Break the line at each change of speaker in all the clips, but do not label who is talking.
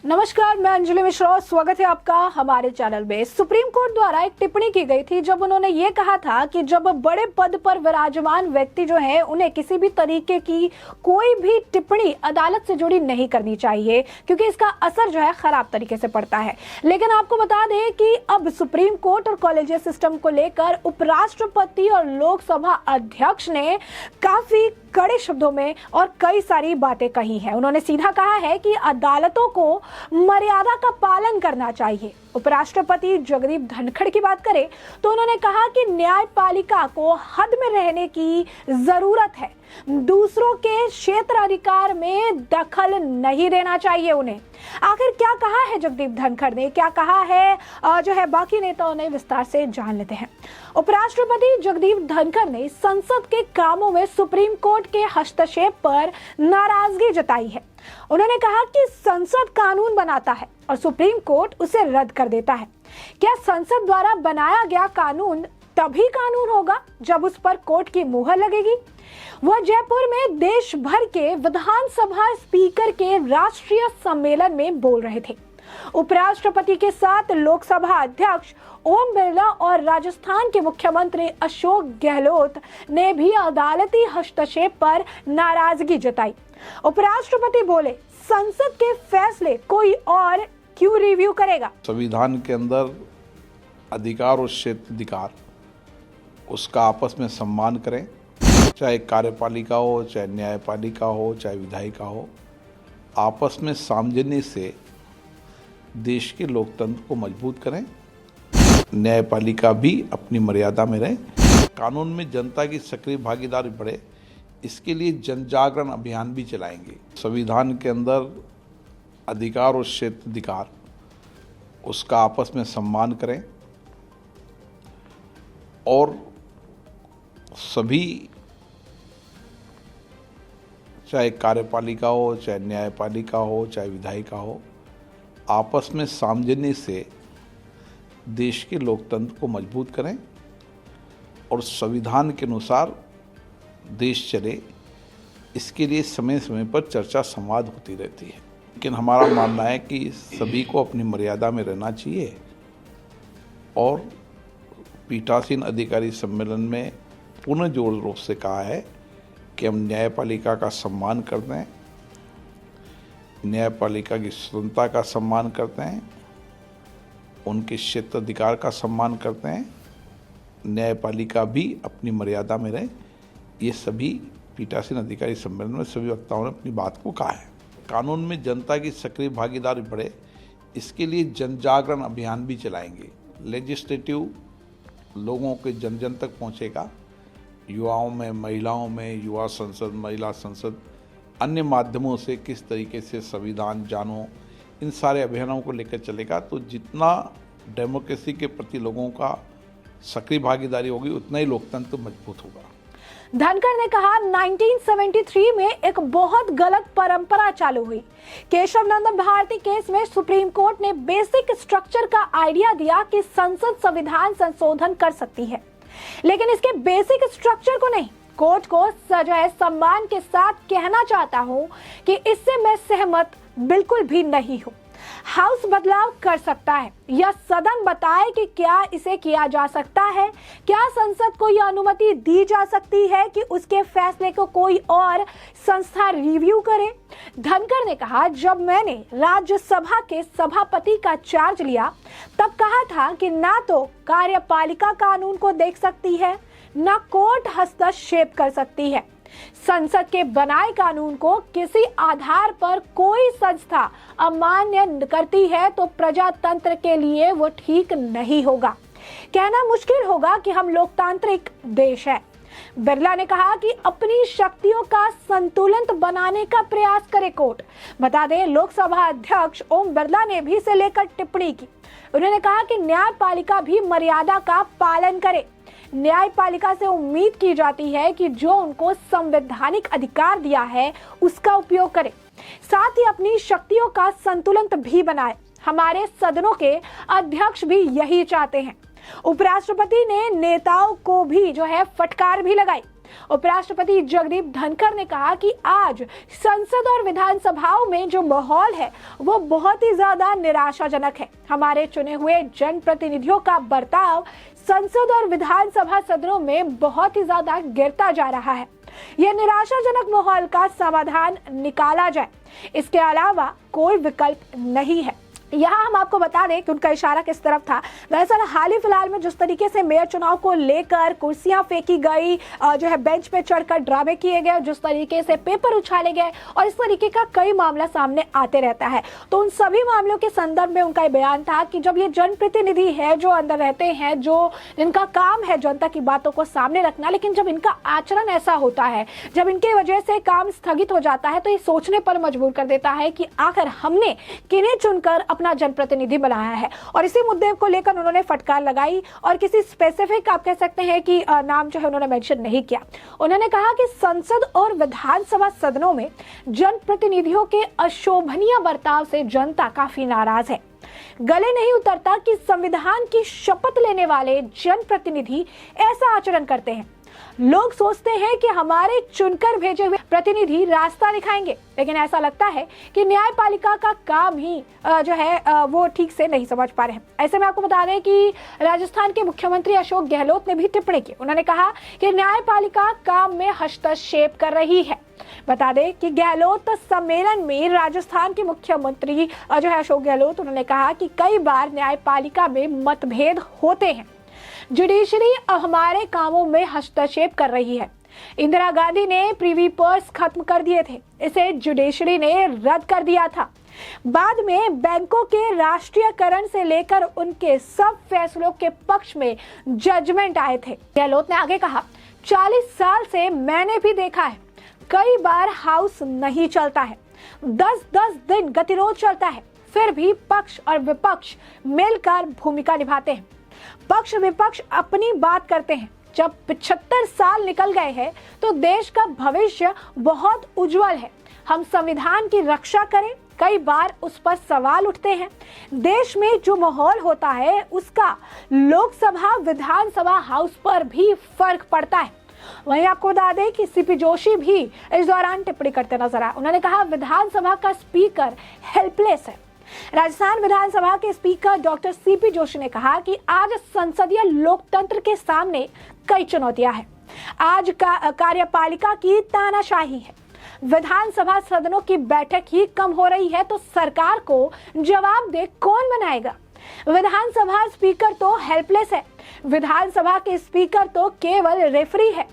नमस्कार, मैं अंजलि मिश्रा। स्वागत है आपका हमारे चैनल में। सुप्रीम कोर्ट द्वारा एक टिप्पणी की गई थी जब उन्होंने ये कहा था कि जब बड़े पद पर विराजमान व्यक्ति जो है उन्हें किसी भी तरीके की कोई भी टिप्पणी अदालत से जुड़ी नहीं करनी चाहिए, क्योंकि इसका असर जो है खराब तरीके से पड़ता है। लेकिन आपको बता दें कि अब सुप्रीम कोर्ट और कॉलेजियस सिस्टम को लेकर उपराष्ट्रपति और लोकसभा अध्यक्ष ने काफी कड़े शब्दों में और कई सारी बातें कही हैं। उन्होंने सीधा कहा है कि अदालतों को मर्यादा का पालन करना चाहिए। उपराष्ट्रपति जगदीप धनखड़ की बात करें तो उन्होंने कहा कि न्यायपालिका को हद में रहने की जरूरत है, दूसरों के क्षेत्र अधिकार में दखल नहीं देना चाहिए उन्हें। आखिर क्या कहा है जगदीप धनखड़ ने, क्या कहा है जो है बाकी नेताओं ने, विस्तार से जान लेते हैं। उपराष्ट्रपति जगदीप धनखड़ ने संसद के कामों में सुप्रीम कोर्ट के हस्तक्षेप पर नाराजगी जताई है। उन्होंने कहा कि संसद कानून बनाता है और सुप्रीम कोर्ट उसे रद्द कर देता है। क्या संसद द्वारा बनाया गया कानून तभी कानून होगा जब उस पर कोर्ट की मुहर लगेगी? वह जयपुर में देश भर के विधानसभा स्पीकर के राष्ट्रीय सम्मेलन में बोल रहे थे। उपराष्ट्रपति के साथ लोकसभा अध्यक्ष ओम बिरला और राजस्थान के मुख्यमंत्री अशोक गहलोत ने भी अदालती हस्तक्षेप पर नाराजगी जताई। उपराष्ट्रपति बोले, संसद के फैसले कोई और क्यों रिव्यू करेगा?
संविधान के अंदर अधिकार और क्षेत्राधिकार उसका आपस में सम्मान करें, चाहे कार्यपालिका हो, चाहे न्यायपालिका हो, चाहे विधायिका हो। आपस में सामंजस्य से देश के लोकतंत्र को मजबूत करें। न्यायपालिका भी अपनी मर्यादा में रहे। कानून में जनता की सक्रिय भागीदारी बढ़े, इसके लिए जन जागरण अभियान भी चलाएंगे। संविधान के अंदर अधिकार और क्षेत्राधिकार उसका आपस में सम्मान करें और सभी, चाहे कार्यपालिका हो, चाहे न्यायपालिका हो, चाहे विधायिका हो, आपस में सामंजस्य से देश के लोकतंत्र को मजबूत करें और संविधान के अनुसार देश चले, इसके लिए समय समय पर चर्चा संवाद होती रहती है। लेकिन हमारा मानना है कि सभी को अपनी मर्यादा में रहना चाहिए और पीठासीन अधिकारी सम्मेलन में पुनः जोर शोर से कहा है कि हम न्यायपालिका का सम्मान करते हैं, न्यायपालिका की स्वतंत्रता का सम्मान करते हैं, उनके क्षेत्राधिकार का सम्मान करते हैं, न्यायपालिका भी अपनी मर्यादा में रहे। ये सभी पीठासीन अधिकारी सम्मेलन में सभी वक्ताओं ने अपनी बात को कहा है। कानून में जनता की सक्रिय भागीदारी बढ़े, इसके लिए जन जागरण अभियान भी चलाएंगे। लेजिस्लेटिव लोगों के जन जन तक पहुंचेगा, युवाओं में, महिलाओं में, युवा संसद, महिला संसद, अन्य माध्यमों से किस तरीके से संविधान जानो, इन सारे अभियानों को लेकर चलेगा। तो जितना डेमोक्रेसी के प्रति लोगों का सक्रिय भागीदारी होगी उतना ही लोकतंत्र मजबूत होगा।
धनखड़ ने कहा, 1973 में एक बहुत गलत परंपरा चालू हुई। केशव नंदन भारती केस में सुप्रीम कोर्ट ने बेसिक स्ट्रक्चर का आइडिया दिया कि संसद संविधान संशोधन कर सकती है, लेकिन इसके बेसिक स्ट्रक्चर को नहीं। कोर्ट को जो है सम्मान के साथ कहना चाहता हूं कि इससे मैं सहमत बिल्कुल भी नहीं हूं। हाउस बदलाव कर सकता है या सदन बताए कि क्या इसे किया जा सकता है। क्या संसद को यह अनुमति दी जा सकती है कि उसके फैसले को कोई और संस्था रिव्यू करे? धनखड़ ने कहा, जब मैंने राज्यसभा के सभापति का चार्ज लिया तब कहा था कि ना तो कार्यपालिका कानून को देख सकती है, ना कोर्ट हस्तक्षेप कर सकती है। संसद के बनाए कानून को किसी आधार पर कोई संस्था अमान्य करती है तो प्रजातंत्र के लिए वो ठीक नहीं होगा। कहना मुश्किल होगा कि हम लोकतांत्रिक देश है। बिरला ने कहा कि अपनी शक्तियों का संतुलन बनाने का प्रयास करे कोर्ट। बता दें, लोकसभा अध्यक्ष ओम बिरला ने भी इसे लेकर टिप्पणी की। उन्होंने कहा कि न्यायपालिका भी मर्यादा का पालन करे। न्यायपालिका से उम्मीद की जाती है कि जो उनको संवैधानिक अधिकार दिया है उसका उपयोग करे, साथ ही अपनी शक्तियों का संतुलन भी बनाए। हमारे सदनों के अध्यक्ष भी यही चाहते हैं। उपराष्ट्रपति ने नेताओं को भी जो है फटकार भी लगाई। उपराष्ट्रपति जगदीप धनखड़ ने कहा कि आज संसद और विधानसभाओं में जो माहौल है वो बहुत ही ज्यादा निराशाजनक है। हमारे चुने हुए जनप्रतिनिधियों का बर्ताव संसद और विधानसभा सदनों में बहुत ही ज्यादा गिरता जा रहा है। यह निराशाजनक माहौल का समाधान निकाला जाए, इसके अलावा कोई विकल्प नहीं है। यहाँ हम आपको बता दें कि उनका इशारा किस तरफ था। दरअसल हाल ही फिलहाल में जिस तरीके से मेयर चुनाव को लेकर कुर्सियां फेंकी गई, जो है बेंच पे चढ़कर ड्रामे किए गए, जिस तरीके से पेपर उछाले गए और इस तरीके का कई मामला सामने आते रहता है, तो उन सभी मामलों के संदर्भ में उनका बयान था कि जब ये जनप्रतिनिधि है जो अंदर रहते हैं, जो जिनका काम है जनता की बातों को सामने रखना, लेकिन जब इनका आचरण ऐसा होता है, जब इनके वजह से काम स्थगित हो जाता है, तो ये सोचने पर मजबूर कर देता है कि आखिर हमने किन्हें चुनकर अपना जनप्रतिनिधि बनाया है। और इसी मुद्दे को लेकर उन्होंने फटकार लगाई और किसी स्पेसिफिक आप कह सकते हैं कि नाम जो है उन्होंने मेंशन नहीं किया। उन्होंने कहा कि संसद और विधानसभा सदनों में जनप्रतिनिधियों के अशोभनीय बर्ताव से जनता काफी नाराज है। गले नहीं उतरता कि संविधान की शपथ लेने वाले जनप्रतिनिधि ऐसा आचरण करते हैं। लोग सोचते हैं कि हमारे चुनकर भेजे हुए प्रतिनिधि रास्ता दिखाएंगे, लेकिन ऐसा लगता है कि न्यायपालिका का काम ही जो है वो ठीक से नहीं समझ पा रहे हैं। ऐसे में आपको बता दें कि राजस्थान के मुख्यमंत्री अशोक गहलोत ने भी टिप्पणी की। उन्होंने कहा कि न्यायपालिका काम में हस्तक्षेप कर रही है। बता दें कि गहलोत सम्मेलन में राजस्थान के मुख्यमंत्री जो है अशोक गहलोत, उन्होंने कहा कि कई बार न्यायपालिका में मतभेद होते हैं, जुडिशरी हमारे कामों में हस्तक्षेप कर रही है। इंदिरा गांधी ने प्रीवी पर्स खत्म कर दिए थे, इसे जुडिशरी ने रद्द कर दिया था। बाद में बैंकों के राष्ट्रीयकरण से लेकर उनके सब फैसलों के पक्ष में जजमेंट आए थे। गहलोत ने आगे कहा, 40 साल से मैंने भी देखा है, कई बार हाउस नहीं चलता है, 10-10 दिन गतिरोध चलता है, फिर भी पक्ष और विपक्ष मिलकर भूमिका निभाते हैं। पक्ष विपक्ष अपनी बात करते हैं। जब 75 साल निकल गए हैं तो देश का भविष्य बहुत उज्जवल है। हम संविधान की रक्षा करें, कई बार उस पर सवाल उठते हैं। देश में जो माहौल होता है उसका लोकसभा विधानसभा हाउस पर भी फर्क पड़ता है। वहीं आपको बता दें कि सीपी जोशी भी इस दौरान टिप्पणी करते नजर आए। उन्होंने कहा, विधानसभा का स्पीकर हेल्पलेस है। राजस्थान विधानसभा के स्पीकर डॉक्टर सीपी जोशी ने कहा कि आज संसदीय लोकतंत्र के सामने कई चुनौतियां हैं। आज का कार्यपालिका की तानाशाही है। विधानसभा सदनों की बैठक ही कम हो रही है तो सरकार को जवाबदेह कौन बनाएगा। विधानसभा स्पीकर तो हेल्पलेस है। विधानसभा के स्पीकर तो केवल रेफरी है।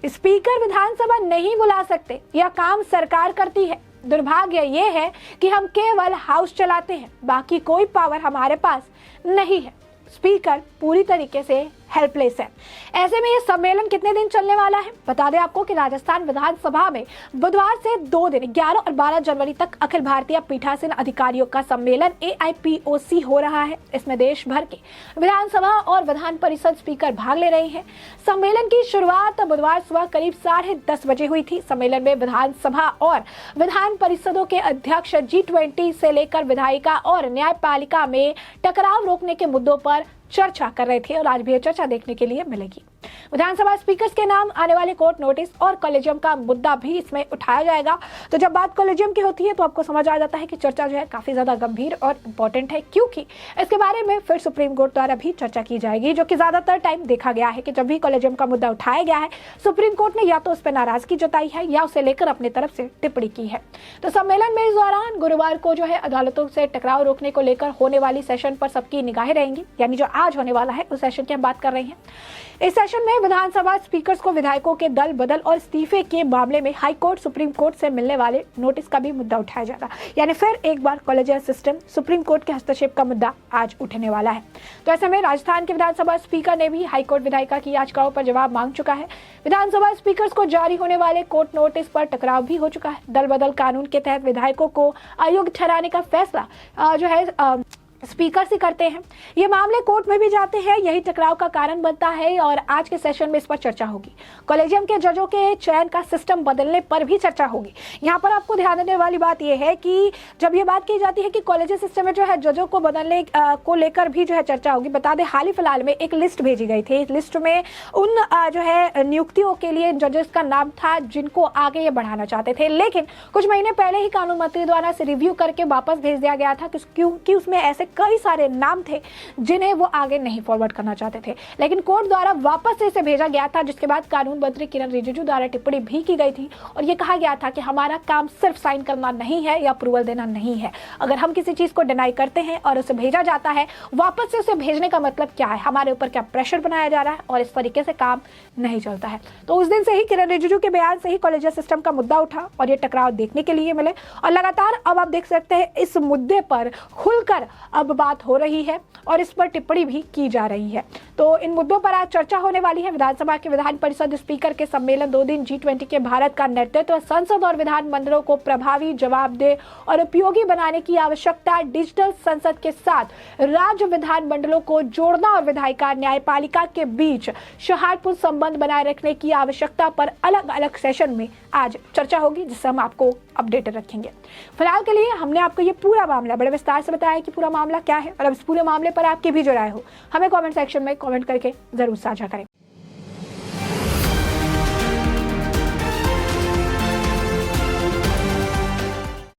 स्पीकर विधानसभा नहीं बुला सकते, यह काम सरकार करती है। दुर्भाग्य ये है कि हम केवल हाउस चलाते हैं, बाकी कोई पावर हमारे पास नहीं है। स्पीकर पूरी तरीके से हेल्पलेस है। ऐसे में ये सम्मेलन कितने दिन चलने वाला है? बता दें आपको कि राजस्थान विधानसभा में बुधवार से 2 दिन 11 और 12 जनवरी तक अखिल भारतीय पीठासीन अधिकारियों का सम्मेलन AIPOC हो रहा है। इसमें देश भर के विधानसभा और विधान परिषद स्पीकर भाग ले रहे हैं। सम्मेलन की शुरुआत बुधवार सुबह करीब 10:30 बजे हुई थी। सम्मेलन में विधानसभा और विधान परिषदों के अध्यक्ष G20 से लेकर विधायिका और न्यायपालिका में टकराव रोकने के मुद्दों पर चर्चा कर रहे थे और आज भी यह चर्चा देखने के लिए मिलेगी। विधानसभा स्पीकर्स के नाम आने वाले कोर्ट नोटिस और कॉलेजियम का मुद्दा भी इसमें उठाया जाएगा। तो जब बात कॉलेजियम की होती है तो आपको समझ आ जाता है कि चर्चा जो है काफी ज्यादा गंभीर और इम्पोर्टेंट है, क्योंकि इसके बारे में फिर सुप्रीम कोर्ट द्वारा भी चर्चा की जाएगी, जो कि ज्यादातर टाइम देखा गया है कि जब भी कॉलेजियम का मुद्दा उठाया गया है सुप्रीम कोर्ट ने या तो उस पर नाराजगी जताई है या उसे लेकर अपनी तरफ से टिप्पणी की है। तो सम्मेलन में इस दौरान गुरुवार को जो है अदालतों से टकराव रोकने को लेकर होने वाली सेशन पर सबकी निगाहें रहेंगी, यानी जो आज होने वाला है उस सेशन की हम बात कर रहे हैं। इस सेशन में विधानसभा स्पीकर्स को विधायकों के दल बदल और इस्तीफे के मामले में हाई कोर्ट सुप्रीम कोर्ट से मिलने वाले नोटिस का भी मुद्दा उठाया जाएगा। यानी फिर एक बार कॉलेजियल सिस्टम सुप्रीम कोर्ट के हस्तक्षेप का मुद्दा आज उठने वाला है। तो ऐसे में राजस्थान के विधानसभा स्पीकर ने भी हाई कोर्ट विधायिका की याचिकाओं पर जवाब मांग चुका है। विधानसभा स्पीकर्स को जारी होने वाले कोर्ट नोटिस पर टकराव भी हो चुका है। दल बदल कानून के तहत विधायकों को अयोग्य ठहराने का फैसला जो है स्पीकर से करते हैं। ये मामले कोर्ट में भी जाते हैं, यही टकराव का कारण बनता है और आज के सेशन में इस पर चर्चा होगी। कॉलेजियम के जजों के चयन का सिस्टम बदलने पर भी चर्चा होगी। यहाँ पर आपको ध्यान देने वाली बात यह है कि जब ये बात की जाती है कि कॉलेजियम सिस्टम में जो है जजों को बदलने को लेकर भी जो है चर्चा होगी। बता दें हाल ही फिलहाल में एक लिस्ट भेजी गई थी। इस लिस्ट में उन जो है नियुक्तियों के लिए जजेस का नाम था जिनको आगे ये बढ़ाना चाहते थे, लेकिन कुछ महीने पहले ही कानून मंत्री द्वारा इसे रिव्यू करके वापस भेज दिया गया था क्योंकि उसमें ऐसे कई सारे नाम थे जिन्हें वो आगे नहीं फॉरवर्ड करना चाहते थे, लेकिन कोर्ट द्वारा वापस से इसे भेजा गया था, जिसके बाद कानून मंत्री किरण रिजिजू द्वारा टिप्पणी भी की गई थी और ये कहा गया था कि हमारा काम सिर्फ साइन करना नहीं है या अप्रूवल देना नहीं है। अगर हम किसी चीज को डिनाई करते हैं और उसे भेजा जाता है, वापस से उसे भेजने का मतलब क्या है, हमारे ऊपर क्या प्रेशर बनाया जा रहा है और इस तरीके से काम नहीं चलता है। तो उस दिन से ही किरण रिजिजू के बयान से ही कॉलेजियम सिस्टम का मुद्दा उठा और ये टकराव देखने के लिए मिले और लगातार अब आप देख सकते हैं इस मुद्दे पर खुलकर अब बात हो रही है और इस पर टिप्पणी भी की जा रही है। तो इन मुद्दों पर आज चर्चा होने वाली है। विधानसभा के विधान परिषद स्पीकर के सम्मेलन 2 दिन G20 के भारत का नेतृत्व, संसद और विधान मंडलों को प्रभावी, जवाबदेह और उपयोगी बनाने की आवश्यकता, डिजिटल संसद के साथ राज्य विधान मंडलों को जोड़ना और विधायिका न्यायपालिका के बीच सौहार्दपूर्ण संबंध बनाए रखने की आवश्यकता पर अलग अलग सेशन में आज चर्चा होगी, जिससे हम आपको अपडेटेड रखेंगे। फिलहाल के लिए हमने आपको ये पूरा मामला बड़े विस्तार से बताया कि पूरा मामला क्या है और अब इस पूरे मामले पर आपकी भी जो राय हो हमें कमेंट सेक्शन में कमेंट करके जरूर साझा करें।